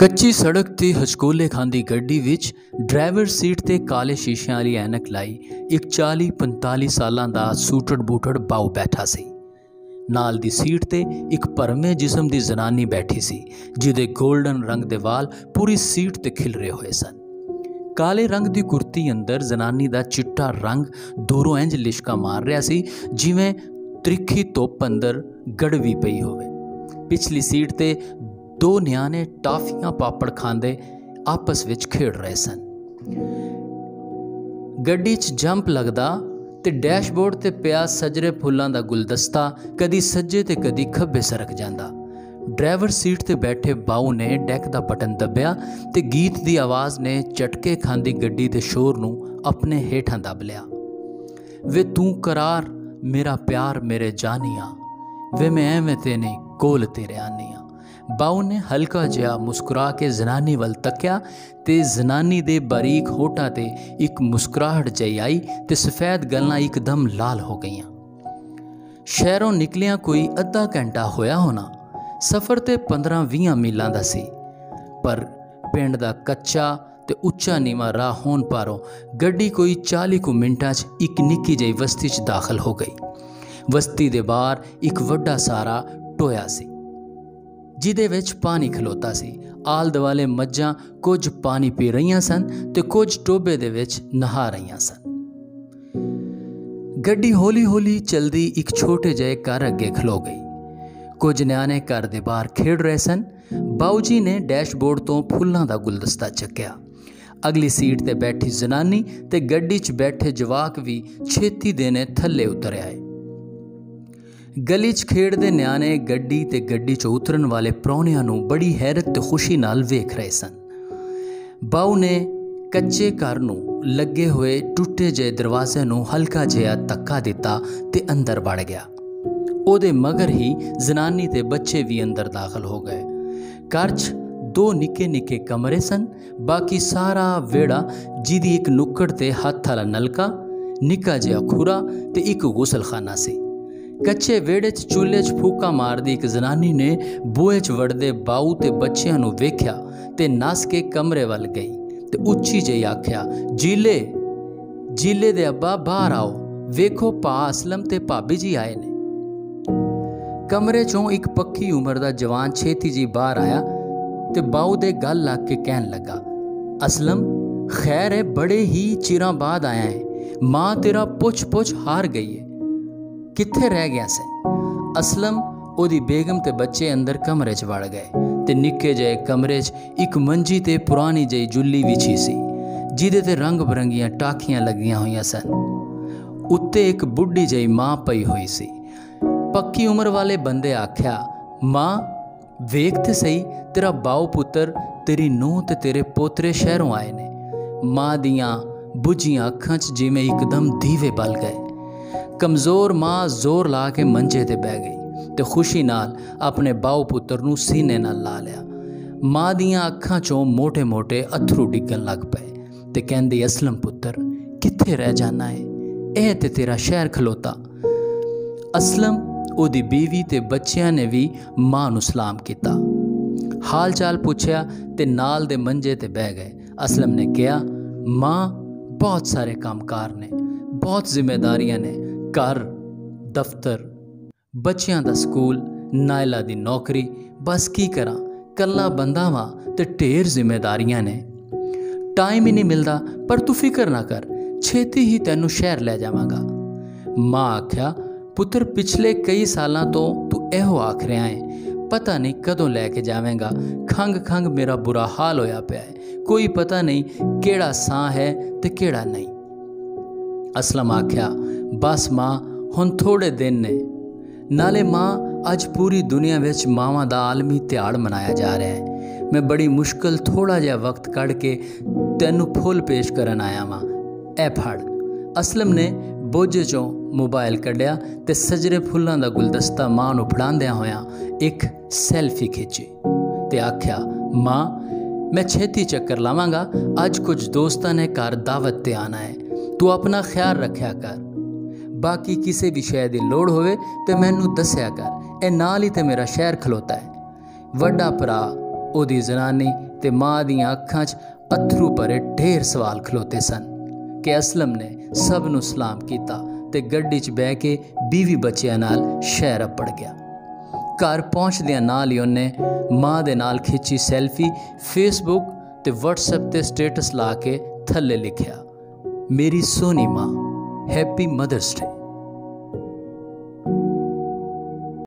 ਕੱਚੀ ਸੜਕ ਤੇ ਹਚਕੋਲੇ ਖਾਂਦੀ ਗੱਡੀ ਵਿੱਚ ਡਰਾਈਵਰ ਸੀਟ ਤੇ ਕਾਲੇ ਸ਼ੀਸ਼ਿਆਂ ਵਾਲੀ ਐਨਕ ਲਾਈ ਇੱਕ 40-45 ਸਾਲਾਂ ਦਾ ਸੂਟੜ ਬੂਟੜ ਬਾਊ ਬੈਠਾ ਸੀ। ਨਾਲ ਦੀ ਸੀਟ ਤੇ ਇੱਕ ਭਰਵੇਂ ਜਿਸਮ ਦੀ ਜ਼ਨਾਨੀ ਬੈਠੀ ਸੀ ਜਿਹਦੇ ਗੋਲਡਨ ਰੰਗ ਦੇ ਵਾਲ ਪੂਰੀ ਸੀਟ ਤੇ ਖਿਲਰੇ ਹੋਏ ਸਨ। ਕਾਲੇ ਰੰਗ ਦੀ ਕੁਰਤੀ ਅੰਦਰ ਜ਼ਨਾਨੀ ਦਾ ਚਿੱਟਾ ਰੰਗ ਦੂਰੋਂ ਇੰਜ ਲਿਸ਼ਕਾ ਮਾਰ ਰਿਹਾ ਸੀ ਜਿਵੇਂ ਤ੍ਰਿਖੀ ਧੁੱਪ ਅੰਦਰ ਗੜਵੀ ਪਈ ਹੋਵੇ। ਪਿਛਲੀ ਸੀਟ ਤੇ ਦੋ ਨਿਆਣੇ ਟਾਫੀਆਂ ਪਾਪੜ ਖਾਂਦੇ ਆਪਸ ਵਿੱਚ ਖੇਡ ਰਹੇ ਸਨ। ਗੱਡੀ 'ਚ ਜੰਪ ਲੱਗਦਾ ਤੇ ਡੈਸ਼ਬੋਰਡ ਤੇ ਪਿਆ ਸਜਰੇ ਫੁੱਲਾਂ ਦਾ ਗੁਲਦਸਤਾ ਕਦੀ ਸੱਜੇ ਤੇ ਕਦੀ ਖੱਬੇ ਸਰਕ ਜਾਂਦਾ। ਡਰਾਈਵਰ ਸੀਟ ਤੇ ਬੈਠੇ ਬਾਊ ਨੇ ਡੈਕ ਦਾ ਬਟਨ ਦੱਬਿਆ ਤੇ ਗੀਤ ਦੀ ਆਵਾਜ਼ ਨੇ ਝਟਕੇ ਖਾਂਦੀ ਗੱਡੀ ਦੇ ਸ਼ੋਰ ਨੂੰ ਆਪਣੇ ਹੇਠਾਂ ਦੱਬ ਲਿਆ। ਵੇ ਤੂੰ ਕਰਾਰ ਮੇਰਾ ਪਿਆਰ ਮੇਰੇ ਜਾਨੀਆਂ, ਵੇ ਮੈਂ ਐਵੇਂ ਤੇ ਨਹੀਂ ਕੋਲ ਤੇਰੇ ਆਨੀਆਂ। ਬਾਊ ਨੇ ਹਲਕਾ ਜਿਹਾ ਮੁਸਕਰਾ ਕੇ ਜ਼ਨਾਨੀ ਵੱਲ ਤੱਕਿਆ ਤੇ ਜ਼ਨਾਨੀ ਦੇ ਬਾਰੀਕ ਹੋਠਾਂ ਤੇ ਇੱਕ ਮੁਸਕਰਾਹਟ ਜਿਹੀ ਆਈ ਤੇ ਸਫੈਦ ਗੱਲਾਂ ਇੱਕਦਮ ਲਾਲ ਹੋ ਗਈਆਂ। ਸ਼ਹਿਰੋਂ ਨਿਕਲਿਆ ਕੋਈ ਅੱਧਾ ਘੰਟਾ ਹੋਇਆ ਹੋਣਾ। ਸਫ਼ਰ ਤੇ 15-20 ਮੀਲਾਂ ਦਾ ਸੀ, ਪਰ ਪਿੰਡ ਦਾ ਕੱਚਾ ਤੇ ਉੱਚਾ ਨੀਵਾਂ ਰਾਹ ਹੋਣ ਪਾਰੋਂ ਗੱਡੀ ਕੋਈ 40 ਕੁ ਮਿੰਟਾਂ 'ਚ ਇੱਕ ਨਿੱਕੀ ਜਿਹੀ ਬਸਤੀ 'ਚ ਦਾਖਲ ਹੋ ਗਈ। ਬਸਤੀ ਦੇ ਬਾਹਰ ਇੱਕ ਵੱਡਾ ਸਾਰਾ ਟੋਇਆ ਸੀ ਜਿਹਦੇ ਵਿੱਚ ਪਾਣੀ ਖਲੋਤਾ ਸੀ। ਆਲ ਦੁਆਲੇ ਮੱਝਾਂ ਕੁਝ ਪਾਣੀ ਪੀ ਰਹੀਆਂ ਸਨ ਤੇ ਕੁਝ ਟੋਬੇ ਦੇ ਵਿੱਚ ਨਹਾ ਰਹੀਆਂ ਸਨ। ਗੱਡੀ ਹੌਲੀ ਹੌਲੀ ਚਲਦੀ ਇੱਕ ਛੋਟੇ ਜਿਹੇ ਘਰ ਅੱਗੇ ਖਲੋ ਗਈ। ਕੁਝ ਨਿਆਣੇ ਘਰ ਦੇ ਬਾਹਰ ਖੇਡ ਰਹੇ ਸਨ। ਬਾਊ ਜੀ ਨੇ ਡੈਸ਼ਬੋਰਡ ਤੋਂ ਫੁੱਲਾਂ ਦਾ ਗੁਲਦਸਤਾ ਚੱਕਿਆ। ਅਗਲੀ ਸੀਟ ਤੇ ਬੈਠੀ ਜ਼ਨਾਨੀ ਤੇ ਗੱਡੀ 'ਚ ਬੈਠੇ ਜਵਾਕ ਵੀ ਛੇਤੀ ਦੇਣੇ ਥੱਲੇ ਉਤਰ ਆਏ। ਗਲੀ 'ਚ ਖੇਡਦੇ ਨਿਆਣੇ ਗੱਡੀ ਤੇ ਗੱਡੀ 'ਚੋਂ ਉਤਰਨ ਵਾਲੇ ਪ੍ਰਾਹੁਣਿਆਂ ਨੂੰ ਬੜੀ ਹੈਰਤ ਤੇ ਖੁਸ਼ੀ ਨਾਲ ਵੇਖ ਰਹੇ ਸਨ। ਬਾਊ ਨੇ ਕੱਚੇ ਘਰ ਨੂੰ ਲੱਗੇ ਹੋਏ ਟੁੱਟੇ ਜਿਹੇ ਦਰਵਾਜ਼ੇ ਨੂੰ ਹਲਕਾ ਜਿਹਾ ਧੱਕਾ ਦਿੱਤਾ ਤੇ ਅੰਦਰ ਵੜ ਗਿਆ। ਉਹਦੇ ਮਗਰ ਹੀ ਜ਼ਨਾਨੀ ਤੇ ਬੱਚੇ ਵੀ ਅੰਦਰ ਦਾਖਲ ਹੋ ਗਏ। ਘਰ 'ਚ ਦੋ ਨਿੱਕੇ ਨਿੱਕੇ ਕਮਰੇ ਸਨ। ਬਾਕੀ ਸਾਰਾ ਵਿਹੜਾ ਜਿਹਦੀ ਇੱਕ ਨੁੱਕੜ ਤੇ ਹੱਥ ਵਾਲਾ ਨਲਕਾ, ਨਿੱਕਾ ਜਿਹਾ ਖੁਰਾ ਤੇ ਇੱਕ ਗੁਸਲਖਾਨਾ ਸੀ। ਕੱਚੇ ਵਿਹੜੇ 'ਚ ਚੁੱਲ੍ਹੇ 'ਚ ਫੂਕਾ ਮਾਰਦੀ ਇੱਕ ਜ਼ਨਾਨੀ ਨੇ ਬੂਹੇ 'ਚ ਵੜਦੇ ਬਾਊ ਤੇ ਬੱਚਿਆਂ ਨੂੰ ਵੇਖਿਆ ਤੇ ਨੱਸ ਕੇ ਕਮਰੇ ਵੱਲ ਗਈ ਤੇ ਉੱਚੀ ਜਿਹੀ ਆਖਿਆ, ਜੀਲੇ ਦੇ ਅੱਬਾ ਬਾਹਰ ਆਓ, ਵੇਖੋ ਭਾ ਅਸਲਮ ਤੇ ਭਾਬੀ ਜੀ ਆਏ ਨੇ। ਕਮਰੇ 'ਚੋਂ ਇੱਕ ਪੱਕੀ ਉਮਰ ਦਾ ਜਵਾਨ ਛੇਤੀ ਜੀ ਬਾਹਰ ਆਇਆ ਤੇ ਬਾਊ ਦੇ ਗਲ ਲੱਗ ਕੇ ਕਹਿਣ ਲੱਗਾ, ਅਸਲਮ ਖੈਰ ਹੈ, ਬੜੇ ਹੀ ਚਿਰਾਂ ਬਾਅਦ ਆਇਆ ਹੈ। ਮਾਂ ਤੇਰਾ ਪੁੱਛ ਹਾਰ ਗਈ ਹੈ, ਕਿੱਥੇ ਰਹਿ ਗਿਆ ਸੀ? ਅਸਲਮ ਉਹਦੀ ਬੇਗਮ ਤੇ ਬੱਚੇ ਅੰਦਰ ਕਮਰੇ 'ਚ ਵੜ ਗਏ ਤੇ ਨਿੱਕੇ ਜਿਹੇ ਕਮਰੇ 'ਚ ਇੱਕ ਮੰਜੀ ਤੇ ਪੁਰਾਣੀ ਜਿਹੀ ਜੁੱਲੀ ਵਿਛੀ ਸੀ ਜਿਹਦੇ ਤੇ ਰੰਗ ਬਰੰਗੀਆਂ ਟਾਕੀਆਂ ਲੱਗੀਆਂ ਹੋਈਆਂ ਸਨ। ਉੱਤੇ ਇੱਕ ਬੁੱਢੀ ਜਿਹੀ ਮਾਂ ਪਈ ਹੋਈ ਸੀ। ਪੱਕੀ ਉਮਰ ਵਾਲੇ ਬੰਦੇ ਆਖਿਆ, ਮਾਂ ਵੇਖ ਤੇ ਸਹੀ, ਤੇਰਾ ਬਾਊ ਪੁੱਤਰ, ਤੇਰੀ ਨੂੰਹ ਤੇ ਤੇਰੇ ਪੋਤਰੇ ਸ਼ਹਿਰੋਂ ਆਏ ਨੇ। ਮਾਂ ਦੀਆਂ ਬੁੱਝੀਆਂ ਅੱਖਾਂ 'ਚ ਜਿਵੇਂ ਇੱਕਦਮ ਦੀਵੇ ਬਲ ਗਏ। ਕਮਜ਼ੋਰ ਮਾਂ ਜ਼ੋਰ ਲਾ ਕੇ ਮੰਜੇ ਤੇ ਬਹਿ ਗਈ ਤੇ ਖੁਸ਼ੀ ਨਾਲ ਆਪਣੇ ਬਾਊ ਪੁੱਤਰ ਨੂੰ ਸੀਨੇ ਨਾਲ ਲਾ ਲਿਆ। ਮਾਂ ਦੀਆਂ ਅੱਖਾਂ 'ਚੋਂ ਮੋਟੇ-ਮੋਟੇ ਅੱਥਰੂ ਡਿੱਗਣ ਲੱਗ ਪਏ ਤੇ ਕਹਿੰਦੀ, ਅਸਲਮ ਪੁੱਤਰ, ਕਿੱਥੇ ਰਹਿ ਜਾਣਾ ਹੈ? ਇਹ ਤੇ ਤੇਰਾ ਸ਼ਹਿਰ ਖਲੋਤਾ। ਅਸਲਮ, ਉਹਦੀ ਬੀਵੀ ਤੇ ਬੱਚਿਆਂ ਨੇ ਵੀ ਮਾਂ ਨੂੰ ਸਲਾਮ ਕੀਤਾ, ਹਾਲ ਚਾਲ ਪੁੱਛਿਆ ਤੇ ਨਾਲ ਦੇ ਮੰਜੇ ਤੇ ਬਹਿ ਗਏ। ਅਸਲਮ ਨੇ ਕਿਹਾ, ਮਾਂ ਬਹੁਤ ਸਾਰੇ ਕੰਮਕਾਰ ਨੇ, ਬਹੁਤ ਜ਼ਿੰਮੇਦਾਰੀਆਂ ਨੇ, ਘਰ, ਦਫ਼ਤਰ, ਬੱਚਿਆਂ ਦਾ ਸਕੂਲ, ਨਾਇਲਾ ਦੀ ਨੌਕਰੀ, ਬਸ ਕੀ ਕਰਾਂ, ਕੱਲਾ ਬੰਦਾ ਵਾਂ ਤੇ ਢੇਰ ਜ਼ਿੰਮੇਦਾਰੀਆਂ ਨੇ, ਟਾਈਮ ਹੀ ਨਹੀਂ ਮਿਲਦਾ। ਪਰ ਤੂੰ ਫਿਕਰ ਨਾ ਕਰ, ਛੇਤੀ ਹੀ ਤੈਨੂੰ ਸ਼ਹਿਰ ਲੈ ਜਾਵਾਂਗਾ। ਮਾਂ ਆਖਿਆ, ਪੁੱਤਰ ਪਿਛਲੇ ਕਈ ਸਾਲਾਂ ਤੋਂ ਤੂੰ ਇਹੋ ਆਖ ਰਿਹਾ ਹੈ, ਪਤਾ ਨਹੀਂ ਕਦੋਂ ਲੈ ਕੇ ਜਾਵੇਂਗਾ। ਖੰਘ ਮੇਰਾ ਬੁਰਾ ਹਾਲ ਹੋਇਆ ਪਿਆ ਹੈ, ਕੋਈ ਪਤਾ ਨਹੀਂ ਕਿਹੜਾ ਸਾਹ ਹੈ ਤੇ ਕਿਹੜਾ ਨਹੀਂ। ਅਸਲਮ ਆਖਿਆ, ਬਸ ਮਾਂ, ਹੁਣ ਥੋੜੇ ਦਿਨ ਨੇ। ਨਾਲੇ ਮਾਂ, ਅੱਜ ਪੂਰੀ ਦੁਨੀਆ ਵਿੱਚ ਮਾਵਾਂ ਦਾ ਆਲਮੀ ਤਿਉਹਾਰ ਮਨਾਇਆ ਜਾ ਰਿਹਾ ਹੈ। ਮੈਂ ਬੜੀ ਮੁਸ਼ਕਿਲ ਥੋੜ੍ਹਾ ਜਿਹਾ ਵਕਤ ਕੱਢ ਕੇ ਤੈਨੂੰ ਫੁੱਲ ਪੇਸ਼ ਕਰਨ ਆਇਆ ਵਾਂ, ਇਹ ਫੜ। ਅਸਲਮ ਨੇ ਬੋਝੇ 'ਚੋਂ ਮੋਬਾਈਲ ਕੱਢਿਆ ਤੇ ਸਜਰੇ ਫੁੱਲਾਂ ਦਾ ਗੁਲਦਸਤਾ ਮਾਂ ਨੂੰ ਫੜਾਉਂਦਿਆਂ ਹੋਇਆਂ ਇੱਕ ਸੈਲਫੀ ਖਿੱਚੀ ਤੇ ਆਖਿਆ, ਮਾਂ ਮੈਂ ਛੇਤੀ ਚੱਕਰ ਲਾਵਾਂਗਾ, ਅੱਜ ਕੁਝ ਦੋਸਤਾਂ ਨੇ ਘਰ ਦਾਵਤ ਤੇ ਆਣਾ ਹੈ, ਤੂੰ ਆਪਣਾ ਖਿਆਲ ਰੱਖਿਆ ਕਰ। ਬਾਕੀ ਕਿਸੇ ਵੀ ਸ਼ੈ ਦੀ ਲੋੜ ਹੋਵੇ ਤੇ ਮੈਨੂੰ ਦੱਸਿਆ ਕਰ, ਇਹ ਨਾਲ ਹੀ ਤੇ ਮੇਰਾ ਸ਼ਹਿਰ ਖਲੋਤਾ ਹੈ। ਵੱਡਾ ਭਰਾ ਉਹਦੀ ਜ਼ਨਾਨੀ ਤੇ ਮਾਂ ਦੀਆਂ ਅੱਖਾਂ 'ਚ अथरू भरे ढेर सवाल खलोते सन कि असलम ने सब नूं सलाम कीता ते गड्डी 'च बह के बीवी बच्चियां नाल शहर अपड़ गया। घर पहुँचदियां नाल ही उन्ने माँ दे नाल खिंची सैल्फी फेसबुक ते व्हाट्सएप ते स्टेटस ला के थल्ले लिखिया, मेरी सोनी माँ, हैप्पी मदर्स डे।